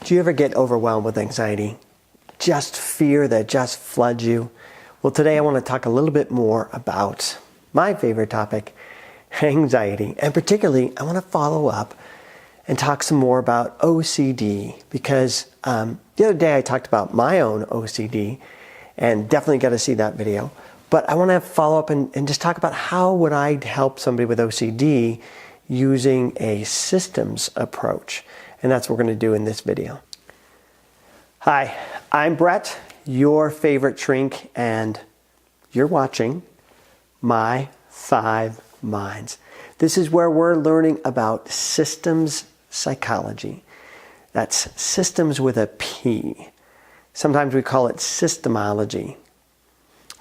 Do you ever get overwhelmed with anxiety? Just fear that just floods you? Well, today I want to talk a little bit more about my favorite topic, anxiety. And particularly, I want to follow up and talk some more about OCD because the other day I talked about my own OCD and definitely got to see that video. But I want to follow up and just talk about how would I help somebody with OCD using a systems approach. And that's what we're going to do in this video. Hi, I'm Brett, your favorite shrink, and you're watching My 5 Minds. This is where we're learning about systems psychology. That's systems with a P. Sometimes we call it Psystemology.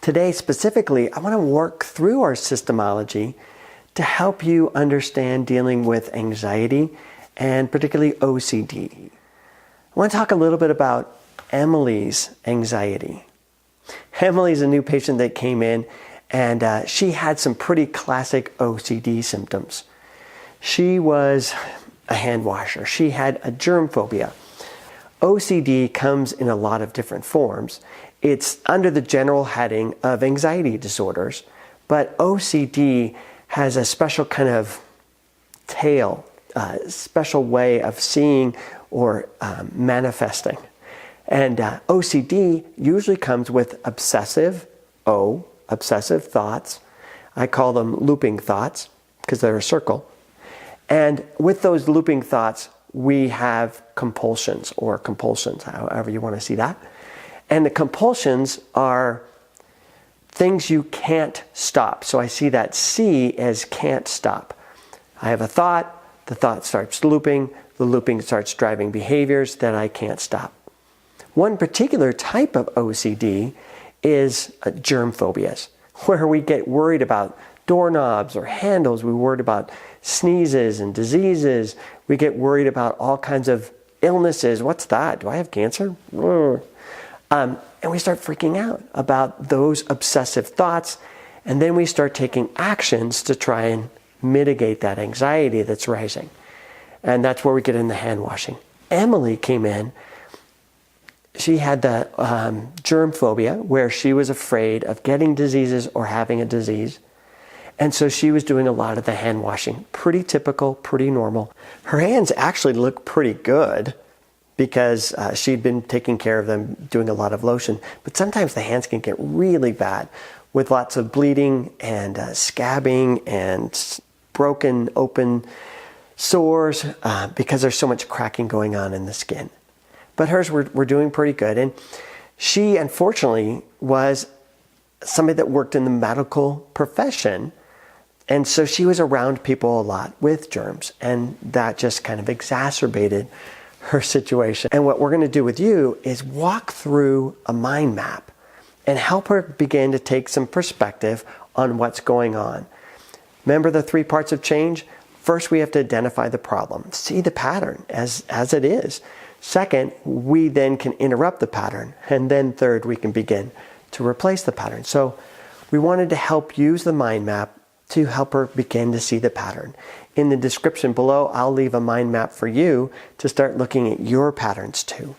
Today specifically, I want to work through our Psystemology to help you understand dealing with anxiety and particularly OCD. I want to talk a little bit about Emily's anxiety. Emily's a new patient that came in and she had some pretty classic OCD symptoms. She was a hand washer. She had a germ phobia. OCD comes in a lot of different forms. It's under the general heading of anxiety disorders, but OCD has a special kind of tail, special way of seeing or manifesting. And OCD usually comes with obsessive thoughts. I call them looping thoughts because they're a circle. And with those looping thoughts, we have compulsions or compulsions, however you want to see that. And the compulsions are things you can't stop. So I see that C as can't stop. I have a thought, the thought starts looping, the looping starts driving behaviors that I can't stop. One particular type of OCD is germ phobias, where we get worried about doorknobs or handles. We're worried about sneezes and diseases. We get worried about all kinds of illnesses. What's that? Do I have cancer? And we start freaking out about those obsessive thoughts. And then we start taking actions to try and mitigate that anxiety that's rising. And that's where we get in the hand washing. Emily came in. She had the germ phobia, where she was afraid of getting diseases or having a disease. And so she was doing a lot of the hand washing. Pretty typical, pretty normal. Her hands actually look pretty good because she'd been taking care of them, doing a lot of lotion. But sometimes the hands can get really bad with lots of bleeding and scabbing and broken open sores because there's so much cracking going on in the skin. But hers were doing pretty good. And she, unfortunately, was somebody that worked in the medical profession. And so she was around people a lot with germs. And that just kind of exacerbated her situation. And what we're going to do with you is walk through a mind map and help her begin to take some perspective on what's going on. Remember the 3 parts of change? First, we have to identify the problem, see the pattern as it is. Second, we then can interrupt the pattern. And then third, we can begin to replace the pattern. So we wanted to help use the mind map to help her begin to see the pattern. In the description below, I'll leave a mind map for you to start looking at your patterns too.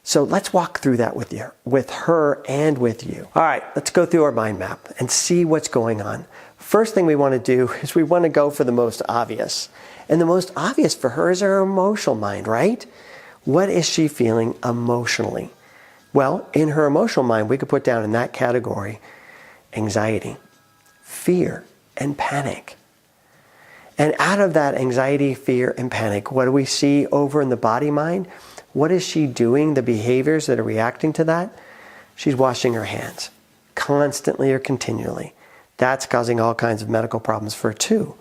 So let's walk through that with her and with you. All right, let's go through our mind map and see what's going on. First thing we want to do is we want to go for the most obvious. And the most obvious for her is her emotional mind, right? What is she feeling emotionally? Well, in her emotional mind, we could put down in that category anxiety, fear, and panic. And out of that anxiety, fear, and panic, what do we see over in the body mind? What is she doing, the behaviors that are reacting to that? She's washing her hands constantly or continually. That's causing all kinds of medical problems for her too.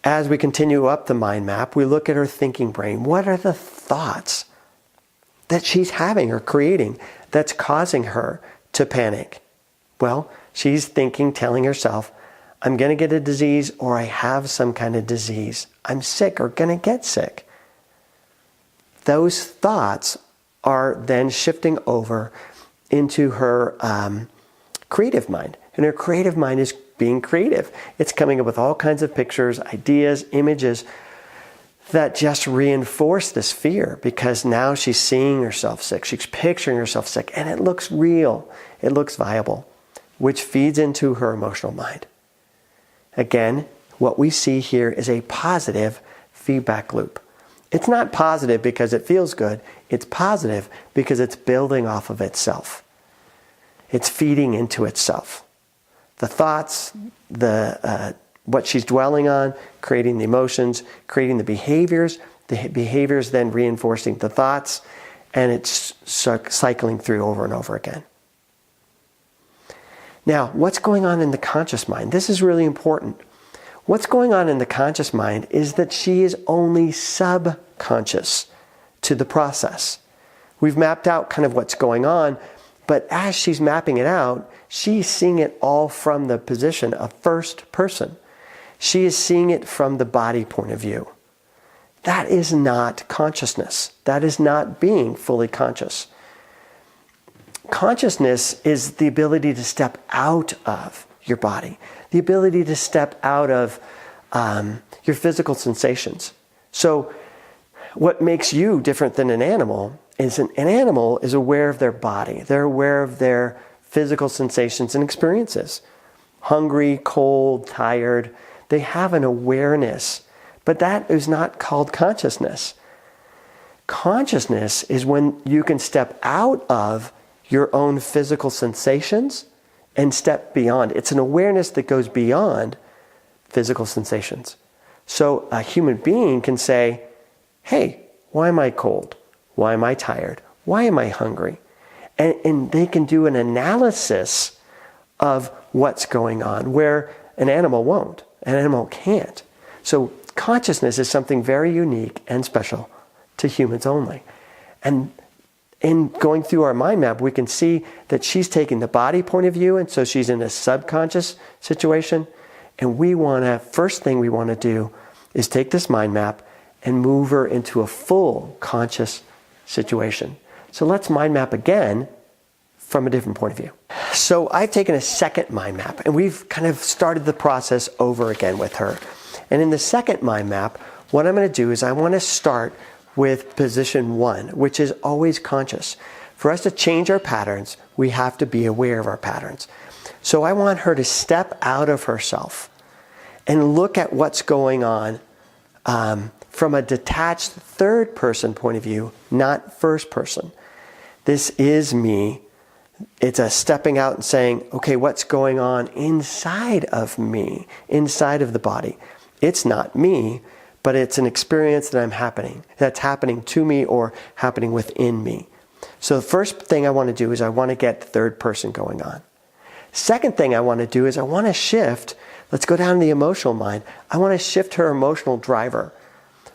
As we continue up the mind map, we look at her thinking brain. What are the thoughts that she's having or creating that's causing her to panic? Well, she's thinking, telling herself, I'm going to get a disease or I have some kind of disease. I'm sick or going to get sick. Those thoughts are then shifting over into her creative mind. And her creative mind is being creative. It's coming up with all kinds of pictures, ideas, images that just reinforce this fear, because now she's seeing herself sick. She's picturing herself sick, and it looks real. It looks viable, which feeds into her emotional mind. Again, what we see here is a positive feedback loop. It's not positive because it feels good. It's positive because it's building off of itself. It's feeding into itself. The thoughts, what she's dwelling on, creating the emotions, creating the behaviors then reinforcing the thoughts, and it's cycling through over and over again. Now, what's going on in the conscious mind? This is really important. What's going on in the conscious mind is that she is only subconscious to the process. We've mapped out kind of what's going on, but as she's mapping it out, she's seeing it all from the position of first person. She is seeing it from the body point of view. That is not consciousness. That is not being fully conscious. Consciousness is the ability to step out of your body, the ability to step out of your physical sensations. So what makes you different than an animal is an animal is aware of their body. They're aware of their physical sensations and experiences. Hungry, cold, tired. They have an awareness, but that is not called consciousness. Consciousness is when you can step out of your own physical sensations and step beyond. It's an awareness that goes beyond physical sensations. So a human being can say, hey, why am I cold? Why am I tired? Why am I hungry? And they can do an analysis of what's going on, where an animal won't. An animal can't. So consciousness is something very unique and special to humans only. And in going through our mind map, we can see that she's taking the body point of view, and so she's in a subconscious situation. And first thing we want to do is take this mind map and move her into a full conscious situation. So let's mind map again from a different point of view. So I've taken a second mind map, and we've kind of started the process over again with her. And in the second mind map, what I'm going to do is I want to start with position 1, which is always conscious. For us to change our patterns, we have to be aware of our patterns. So I want her to step out of herself and look at what's going on from a detached third person point of view, not first person. This is me. It's a stepping out and saying, okay, what's going on inside of me, inside of the body? It's not me, but it's an experience that's happening to me or happening within me. So the first thing I want to do is I want to get third person going on. Second thing I want to do is I want to shift, let's go down to the emotional mind. I want to shift her emotional driver.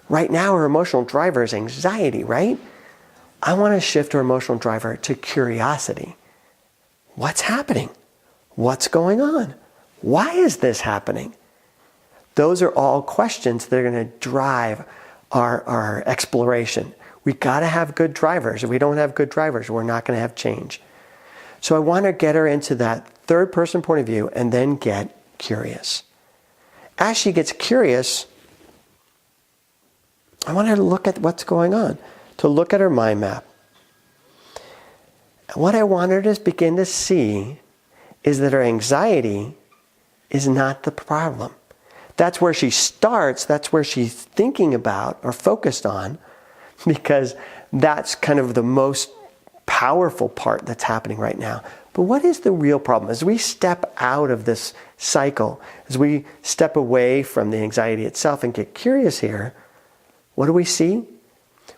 Right now her emotional driver is anxiety, right? I want to shift her emotional driver to curiosity. What's happening? What's going on? Why is this happening? Those are all questions that are going to drive our exploration. We've got to have good drivers. If we don't have good drivers, we're not going to have change. So I want to get her into that third person point of view and then get curious. As she gets curious, I want her to look at what's going on, to look at her mind map. And what I want her to begin to see is that her anxiety is not the problem. That's where she starts, that's where she's thinking about or focused on, because that's kind of the most powerful part that's happening right now. But what is the real problem? As we step out of this cycle, as we step away from the anxiety itself and get curious here, what do we see?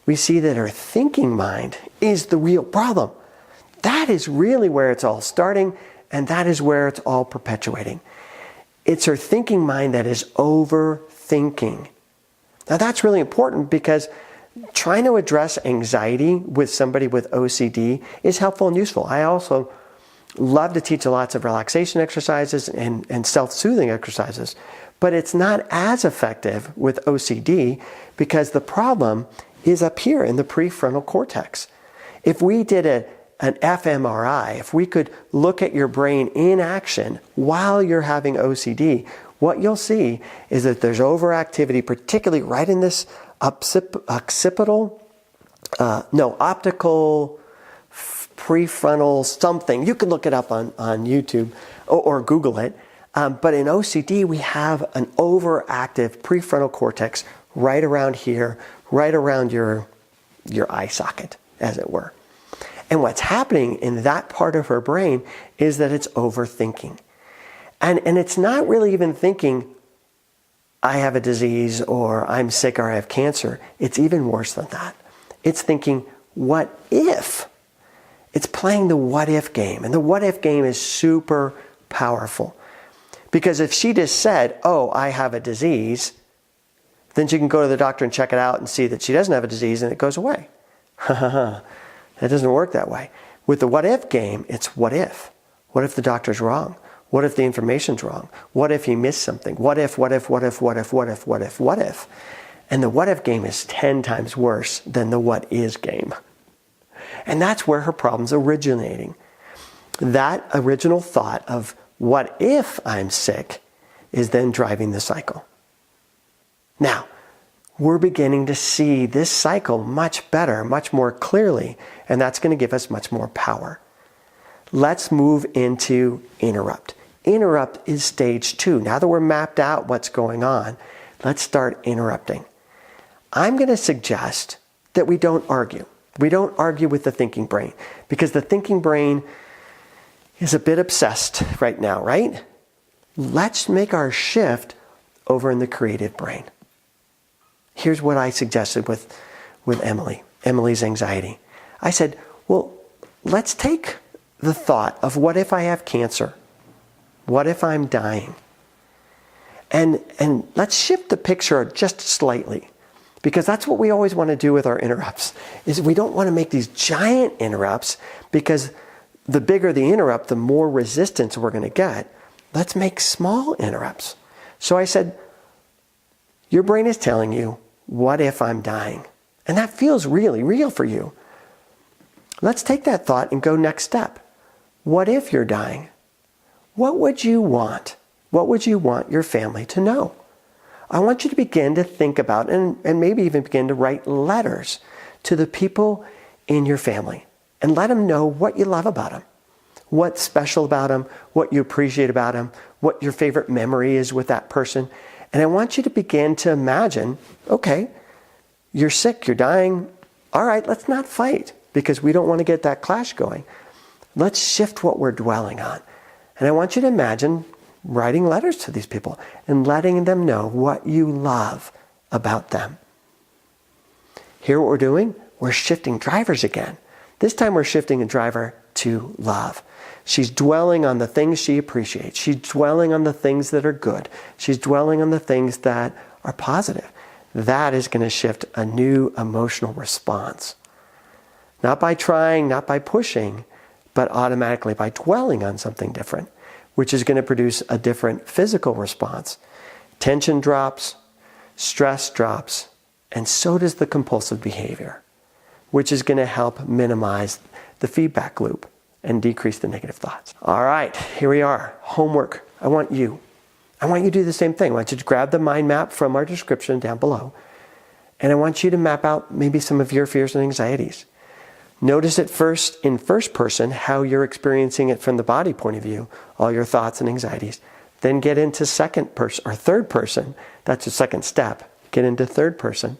We see that her thinking mind is the real problem. That is really where it's all starting, and that is where it's all perpetuating. It's her thinking mind that is overthinking. Now that's really important, because trying to address anxiety with somebody with OCD is helpful and useful. I also love to teach lots of relaxation exercises and self-soothing exercises, but it's not as effective with OCD because the problem is up here in the prefrontal cortex. If we did an fMRI, if we could look at your brain in action while you're having OCD, what you'll see is that there's overactivity, particularly right in this occipital, optical prefrontal something. You can look it up on YouTube or Google it. But in OCD, we have an overactive prefrontal cortex right around here, right around your eye socket, as it were. And what's happening in that part of her brain is that it's overthinking. And it's not really even thinking, I have a disease, or I'm sick, or I have cancer. It's even worse than that. It's thinking, what if? It's playing the what if game. And the what if game is super powerful. Because if she just said, oh, I have a disease, then she can go to the doctor and check it out and see that she doesn't have a disease and it goes away. That doesn't work that way. With the what if game, it's what if? What if the doctor's wrong? What if the information's wrong? What if he missed something? What if? And the what if game is 10 times worse than the what is game. And that's where her problem's originating. That original thought of what if I'm sick is then driving the cycle. Now, we're beginning to see this cycle much better, much more clearly, and that's going to give us much more power. Let's move into interrupt. Interrupt is stage 2. Now that we're mapped out what's going on, let's start interrupting. I'm going to suggest that we don't argue. We don't argue with the thinking brain, because the thinking brain is a bit obsessed right now, right? Let's make our shift over in the creative brain. Here's what I suggested with Emily's anxiety. I said, well, let's take the thought of what if I have cancer? What if I'm dying? And let's shift the picture just slightly, because that's what we always want to do with our interrupts, is we don't want to make these giant interrupts, because the bigger the interrupt, the more resistance we're going to get. Let's make small interrupts. So I said, your brain is telling you, what if I'm dying? And that feels really real for you. Let's take that thought and go next step. What if you're dying? What would you want? What would you want your family to know? I want you to begin to think about and maybe even begin to write letters to the people in your family and let them know what you love about them, what's special about them, what you appreciate about them, what your favorite memory is with that person. And I want you to begin to imagine, okay, you're sick, you're dying. All right, let's not fight, because we don't want to get that clash going. Let's shift what we're dwelling on. And I want you to imagine writing letters to these people and letting them know what you love about them. Here what we're doing, we're shifting drivers again. This time we're shifting a driver to love. She's dwelling on the things she appreciates. She's dwelling on the things that are good. She's dwelling on the things that are positive. That is going to shift a new emotional response. Not by trying, not by pushing, but automatically by dwelling on something different, which is going to produce a different physical response. Tension drops, stress drops, and so does the compulsive behavior, which is going to help minimize the feedback loop and decrease the negative thoughts. All right, here we are. Homework. I want you to do the same thing. I want you to grab the mind map from our description down below, and I want you to map out maybe some of your fears and anxieties. Notice at first, in first person, how you're experiencing it from the body point of view, all your thoughts and anxieties. Then get into second person or third person. That's the second step. Get into third person,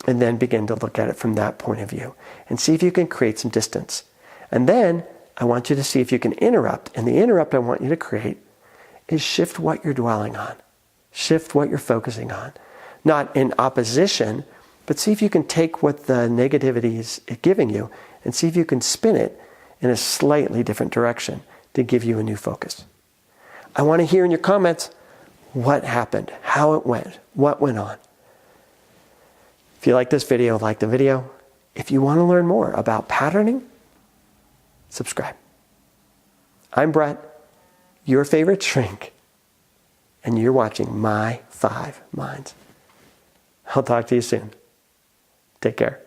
and then begin to look at it from that point of view and see if you can create some distance. And then I want you to see if you can interrupt. And the interrupt I want you to create is shift what you're dwelling on. Shift what you're focusing on. Not in opposition, but see if you can take what the negativity is giving you and see if you can spin it in a slightly different direction to give you a new focus. I want to hear in your comments what happened, how it went, what went on. If you like this video, like the video. If you want to learn more about patterning, subscribe. I'm Brett, your favorite shrink, and you're watching My 5 Minds. I'll talk to you soon. Take care.